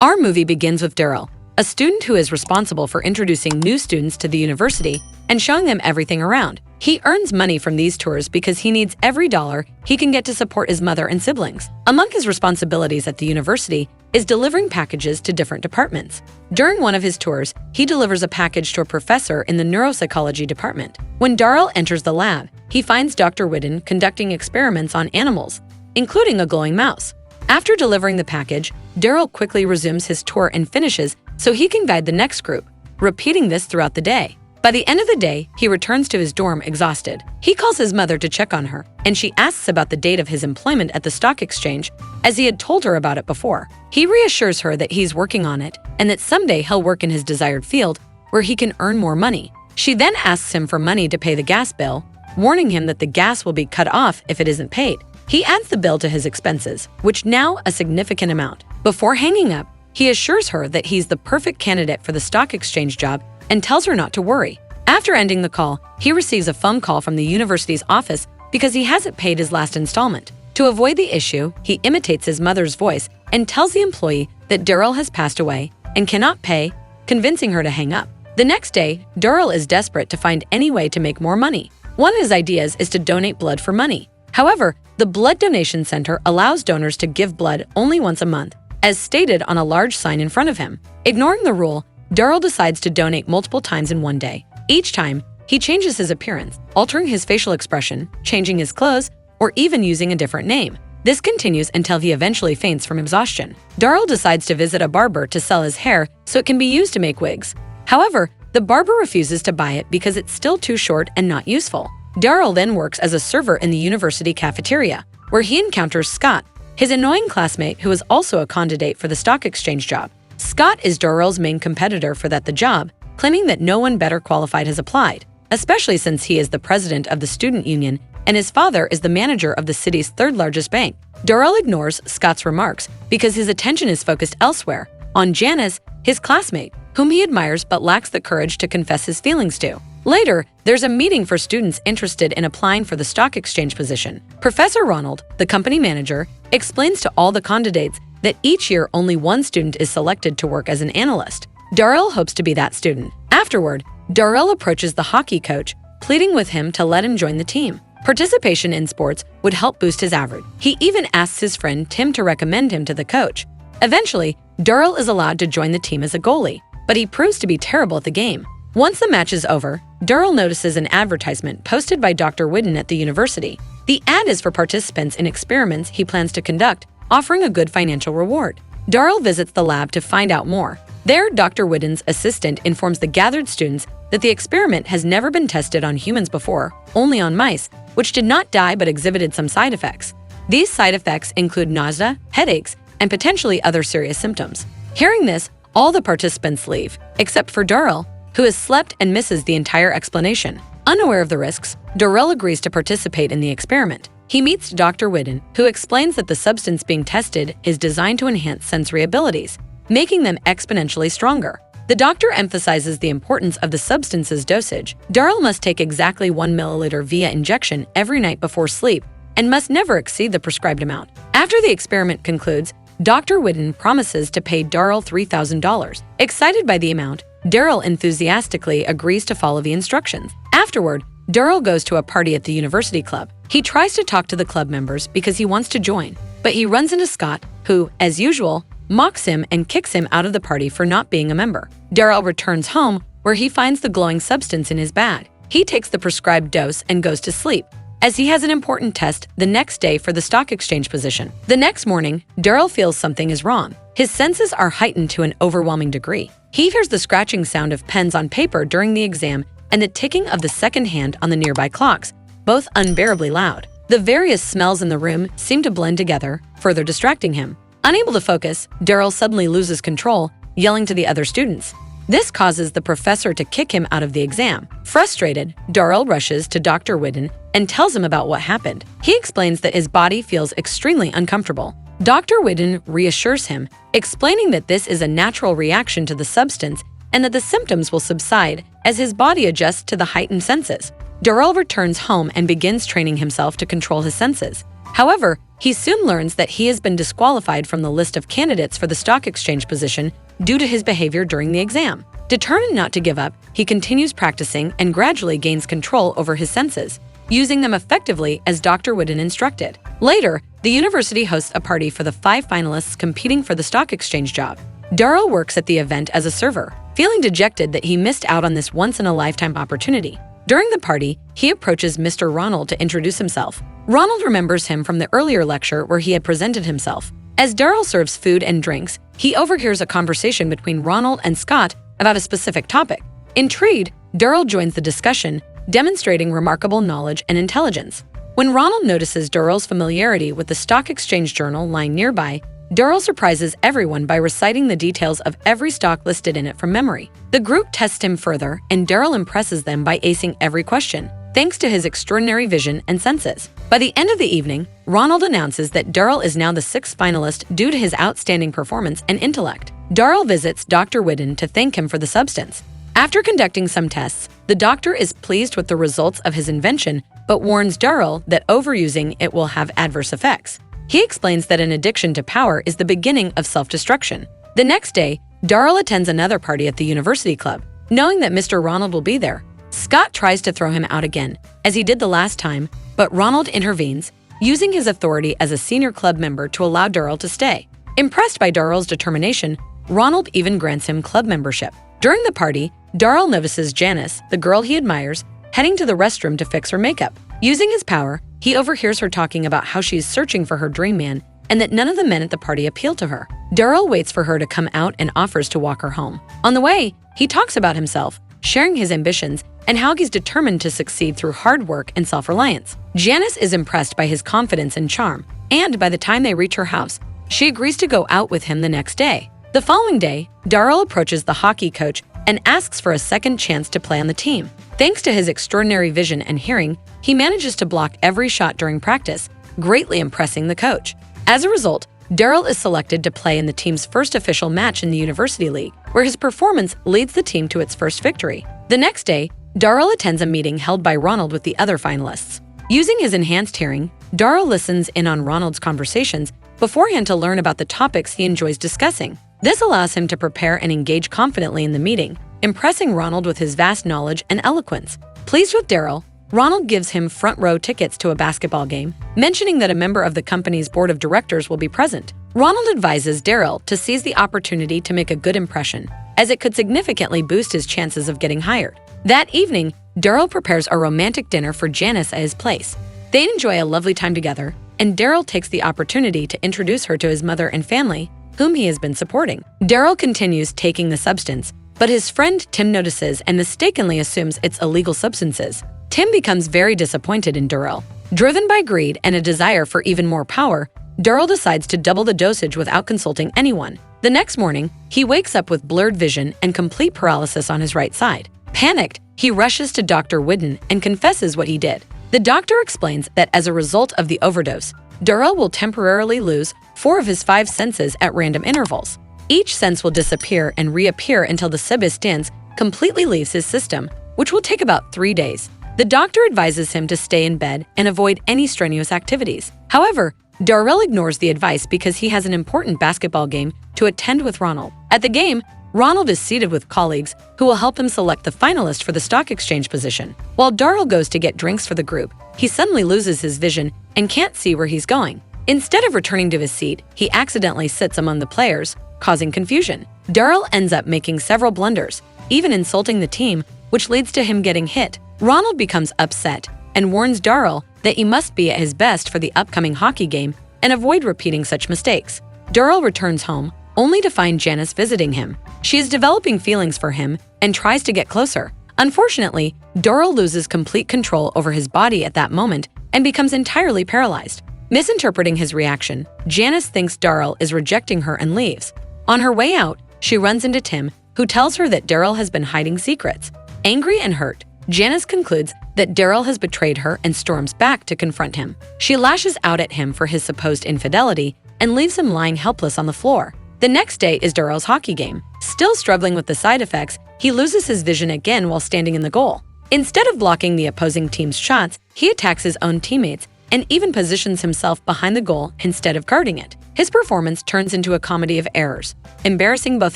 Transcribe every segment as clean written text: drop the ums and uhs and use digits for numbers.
Our movie begins with Darryl, a student who is responsible for introducing new students to the university and showing them everything around. He earns money from these tours because he needs every dollar he can get to support his mother and siblings. Among his responsibilities at the university is delivering packages to different departments. During one of his tours, he delivers a package to a professor in the neuropsychology department. When Darryl enters the lab, he finds Dr. Whitten conducting experiments on animals, including a glowing mouse. After delivering the package, Darryl quickly resumes his tour and finishes so he can guide the next group, repeating this throughout the day. By the end of the day, he returns to his dorm exhausted. He calls his mother to check on her, and she asks about the date of his employment at the stock exchange, as he had told her about it before. He reassures her that he's working on it and that someday he'll work in his desired field where he can earn more money. She then asks him for money to pay the gas bill, warning him that the gas will be cut off if it isn't paid. He adds the bill to his expenses, which now a significant amount. Before hanging up, he assures her that he's the perfect candidate for the stock exchange job and tells her not to worry. After ending the call, he receives a phone call from the university's office because he hasn't paid his last installment. To avoid the issue, he imitates his mother's voice and tells the employee that Darryl has passed away and cannot pay, convincing her to hang up. The next day, Darryl is desperate to find any way to make more money. One of his ideas is to donate blood for money. However, the blood donation center allows donors to give blood only once a month, as stated on a large sign in front of him. Ignoring the rule, Darryl decides to donate multiple times in one day. Each time, he changes his appearance, altering his facial expression, changing his clothes, or even using a different name. This continues until he eventually faints from exhaustion. Darryl decides to visit a barber to sell his hair so it can be used to make wigs. However, the barber refuses to buy it because it's still too short and not useful. Darryl then works as a server in the university cafeteria, where he encounters Scott, his annoying classmate who is also a candidate for the stock exchange job. Scott is Darryl's main competitor for the job, claiming that no one better qualified has applied, especially since he is the president of the student union and his father is the manager of the city's third-largest bank. Darryl ignores Scott's remarks because his attention is focused elsewhere, on Janice, his classmate, whom he admires but lacks the courage to confess his feelings to. Later, there's a meeting for students interested in applying for the stock exchange position. Professor Ronald, the company manager, explains to all the candidates that each year only one student is selected to work as an analyst. Darryl hopes to be that student. Afterward, Darryl approaches the hockey coach, pleading with him to let him join the team. Participation in sports would help boost his average. He even asks his friend Tim to recommend him to the coach. Eventually, Darryl is allowed to join the team as a goalie, but he proves to be terrible at the game. Once the match is over, Darryl notices an advertisement posted by Dr. Whitten at the university. The ad is for participants in experiments he plans to conduct, offering a good financial reward. Darryl visits the lab to find out more. There, Dr. Whitten's assistant informs the gathered students that the experiment has never been tested on humans before, only on mice, which did not die but exhibited some side effects. These side effects include nausea, headaches, and potentially other serious symptoms. Hearing this, all the participants leave, except for Darryl, who has slept and misses the entire explanation. Unaware of the risks, Darryl agrees to participate in the experiment. He meets Dr. Whitten, who explains that the substance being tested is designed to enhance sensory abilities, making them exponentially stronger. The doctor emphasizes the importance of the substance's dosage. Darryl must take exactly 1 milliliter via injection every night before sleep and must never exceed the prescribed amount. After the experiment concludes, Dr. Whitten promises to pay Darryl $3,000. Excited by the amount, Darryl enthusiastically agrees to follow the instructions. Afterward, Darryl goes to a party at the university club. He tries to talk to the club members because he wants to join, but he runs into Scott, who, as usual, mocks him and kicks him out of the party for not being a member. Darryl returns home, where he finds the glowing substance in his bag. He takes the prescribed dose and goes to sleep, as he has an important test the next day for the stock exchange position. The next morning, Darryl feels something is wrong. His senses are heightened to an overwhelming degree. He hears the scratching sound of pens on paper during the exam and the ticking of the second hand on the nearby clocks, both unbearably loud. The various smells in the room seem to blend together, further distracting him. Unable to focus, Darryl suddenly loses control, yelling to the other students. This causes the professor to kick him out of the exam. Frustrated, Darryl rushes to Dr. Whitten and tells him about what happened. He explains that his body feels extremely uncomfortable. Dr. Whitten reassures him, explaining that this is a natural reaction to the substance and that the symptoms will subside as his body adjusts to the heightened senses. Darryl returns home and begins training himself to control his senses. However, he soon learns that he has been disqualified from the list of candidates for the stock exchange position due to his behavior during the exam. Determined not to give up, he continues practicing and gradually gains control over his senses, using them effectively as Dr. Whidden instructed. Later, the university hosts a party for the 5 finalists competing for the stock exchange job. Darryl works at the event as a server, feeling dejected that he missed out on this once-in-a-lifetime opportunity. During the party, he approaches Mr. Ronald to introduce himself. Ronald remembers him from the earlier lecture where he had presented himself. As Darryl serves food and drinks, he overhears a conversation between Ronald and Scott about a specific topic. Intrigued, Darryl joins the discussion, demonstrating remarkable knowledge and intelligence. When Ronald notices Darryl's familiarity with the stock exchange journal lying nearby, Darryl surprises everyone by reciting the details of every stock listed in it from memory. The group tests him further, and Darryl impresses them by acing every question, thanks to his extraordinary vision and senses. By the end of the evening, Ronald announces that Darryl is now the 6th finalist due to his outstanding performance and intellect. Darryl visits Dr. Whidden to thank him for the substance. After conducting some tests, the doctor is pleased with the results of his invention, but warns Darryl that overusing it will have adverse effects. He explains that an addiction to power is the beginning of self-destruction. The next day, Darryl attends another party at the university club. Knowing that Mr. Ronald will be there, Scott tries to throw him out again, as he did the last time, but Ronald intervenes, using his authority as a senior club member to allow Darryl to stay. Impressed by Darryl's determination, Ronald even grants him club membership. During the party, Darryl notices Janice, the girl he admires, heading to the restroom to fix her makeup. Using his power, he overhears her talking about how she is searching for her dream man and that none of the men at the party appeal to her. Darryl waits for her to come out and offers to walk her home. On the way, he talks about himself, sharing his ambitions and how he's determined to succeed through hard work and self-reliance. Janice is impressed by his confidence and charm, and by the time they reach her house, she agrees to go out with him the next day. The following day, Darryl approaches the hockey coach and asks for a second chance to play on the team. Thanks to his extraordinary vision and hearing, he manages to block every shot during practice, greatly impressing the coach. As a result, Darryl is selected to play in the team's first official match in the University League, where his performance leads the team to its first victory. The next day, Darryl attends a meeting held by Ronald with the other finalists. Using his enhanced hearing, Darryl listens in on Ronald's conversations beforehand to learn about the topics he enjoys discussing. This allows him to prepare and engage confidently in the meeting, impressing Ronald with his vast knowledge and eloquence. Pleased with Darryl, Ronald gives him front-row tickets to a basketball game, mentioning that a member of the company's board of directors will be present. Ronald advises Darryl to seize the opportunity to make a good impression, as it could significantly boost his chances of getting hired. That evening, Darryl prepares a romantic dinner for Janice at his place. They enjoy a lovely time together, and Darryl takes the opportunity to introduce her to his mother and family, whom he has been supporting. Darryl continues taking the substance, but his friend Tim notices and mistakenly assumes it's illegal substances. Tim becomes very disappointed in Darryl. Driven by greed and a desire for even more power, Darryl decides to double the dosage without consulting anyone. The next morning, he wakes up with blurred vision and complete paralysis on his right side. Panicked, he rushes to Dr. Whidden and confesses what he did. The doctor explains that as a result of the overdose, Darryl will temporarily lose 4 of his 5 senses at random intervals. Each sense will disappear and reappear until the substance completely leaves his system, which will take about 3 days. The doctor advises him to stay in bed and avoid any strenuous activities. However, Darryl ignores the advice because he has an important basketball game to attend with Ronald. At the game, Ronald is seated with colleagues who will help him select the finalist for the stock exchange position. While Darryl goes to get drinks for the group, he suddenly loses his vision and can't see where he's going. Instead of returning to his seat, he accidentally sits among the players, causing confusion. Darryl ends up making several blunders, even insulting the team, which leads to him getting hit. Ronald becomes upset and warns Darryl that he must be at his best for the upcoming hockey game and avoid repeating such mistakes. Darryl returns home, only to find Janice visiting him. She is developing feelings for him and tries to get closer. Unfortunately, Darryl loses complete control over his body at that moment and becomes entirely paralyzed. Misinterpreting his reaction, Janice thinks Darryl is rejecting her and leaves. On her way out, she runs into Tim, who tells her that Darryl has been hiding secrets. Angry and hurt, Janice concludes that Darryl has betrayed her and storms back to confront him. She lashes out at him for his supposed infidelity and leaves him lying helpless on the floor. The next day is Darryl's hockey game. Still struggling with the side effects, he loses his vision again while standing in the goal. Instead of blocking the opposing team's shots, he attacks his own teammates and even positions himself behind the goal instead of guarding it. His performance turns into a comedy of errors, embarrassing both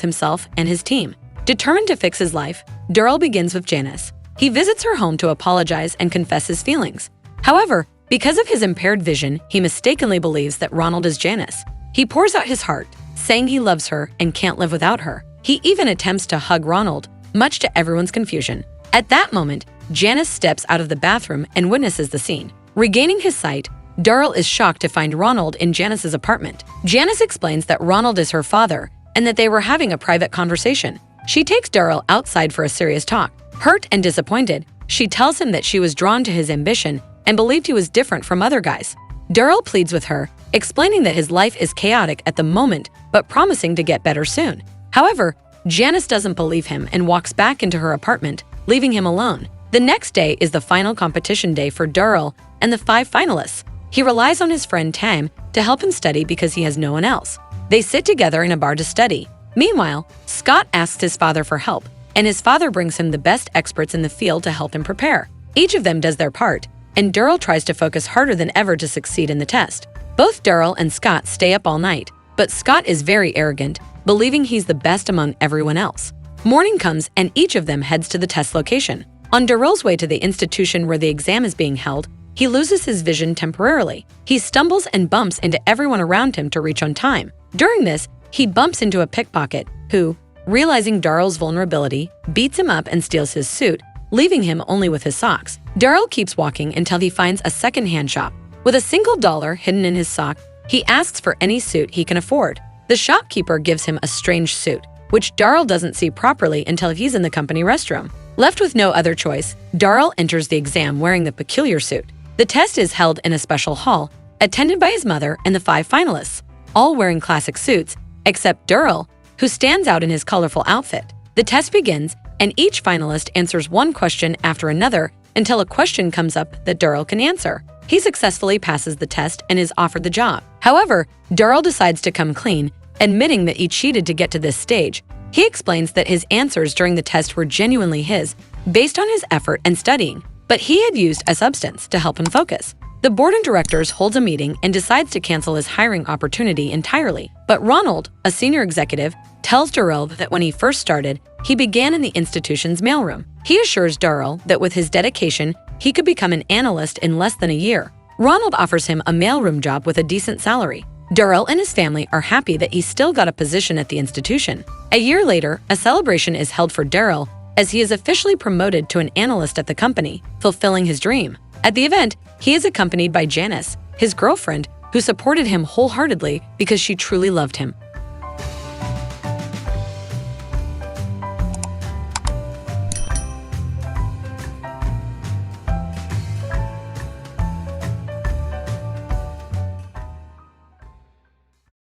himself and his team. Determined to fix his life, Darryl begins with Janice. He visits her home to apologize and confess his feelings. However, because of his impaired vision, he mistakenly believes that Ronald is Janice. He pours out his heart, saying he loves her and can't live without her. He even attempts to hug Ronald, much to everyone's confusion. At that moment, Janice steps out of the bathroom and witnesses the scene. Regaining his sight, Darryl is shocked to find Ronald in Janice's apartment. Janice explains that Ronald is her father and that they were having a private conversation. She takes Darryl outside for a serious talk. Hurt and disappointed, she tells him that she was drawn to his ambition and believed he was different from other guys. Darryl pleads with her, explaining that his life is chaotic at the moment but promising to get better soon. However, Janice doesn't believe him and walks back into her apartment, leaving him alone. The next day is the final competition day for Darryl and the 5 finalists. He relies on his friend Tam to help him study because he has no one else. They sit together in a bar to study. Meanwhile, Scott asks his father for help, and his father brings him the best experts in the field to help him prepare. Each of them does their part, and Darryl tries to focus harder than ever to succeed in the test. Both Darryl and Scott stay up all night, but Scott is very arrogant, believing he's the best among everyone else. Morning comes and each of them heads to the test location. On Darryl's way to the institution where the exam is being held, he loses his vision temporarily. He stumbles and bumps into everyone around him to reach on time. During this, he bumps into a pickpocket who, realizing Darryl's vulnerability, beats him up and steals his suit, leaving him only with his socks. Darryl keeps walking until he finds a second-hand shop. With a single dollar hidden in his sock, he asks for any suit he can afford. The shopkeeper gives him a strange suit, which Darryl doesn't see properly until he's in the company restroom. Left with no other choice, Darryl enters the exam wearing the peculiar suit. The test is held in a special hall, attended by his mother and the 5 finalists, all wearing classic suits, except Darryl, who stands out in his colorful outfit. The test begins, and each finalist answers one question after another until a question comes up that Darryl can answer. He successfully passes the test and is offered the job. However, Darryl decides to come clean, admitting that he cheated to get to this stage. He explains that his answers during the test were genuinely his, based on his effort and studying, but he had used a substance to help him focus. The board of directors holds a meeting and decides to cancel his hiring opportunity entirely. But Ronald, a senior executive, tells Darryl that when he first started, he began in the institution's mailroom. He assures Darryl that with his dedication, he could become an analyst in less than a year. Ronald offers him a mailroom job with a decent salary. Darryl and his family are happy that he still got a position at the institution. A year later, a celebration is held for Darryl as he is officially promoted to an analyst at the company, fulfilling his dream. At the event, he is accompanied by Janice, his girlfriend, who supported him wholeheartedly because she truly loved him.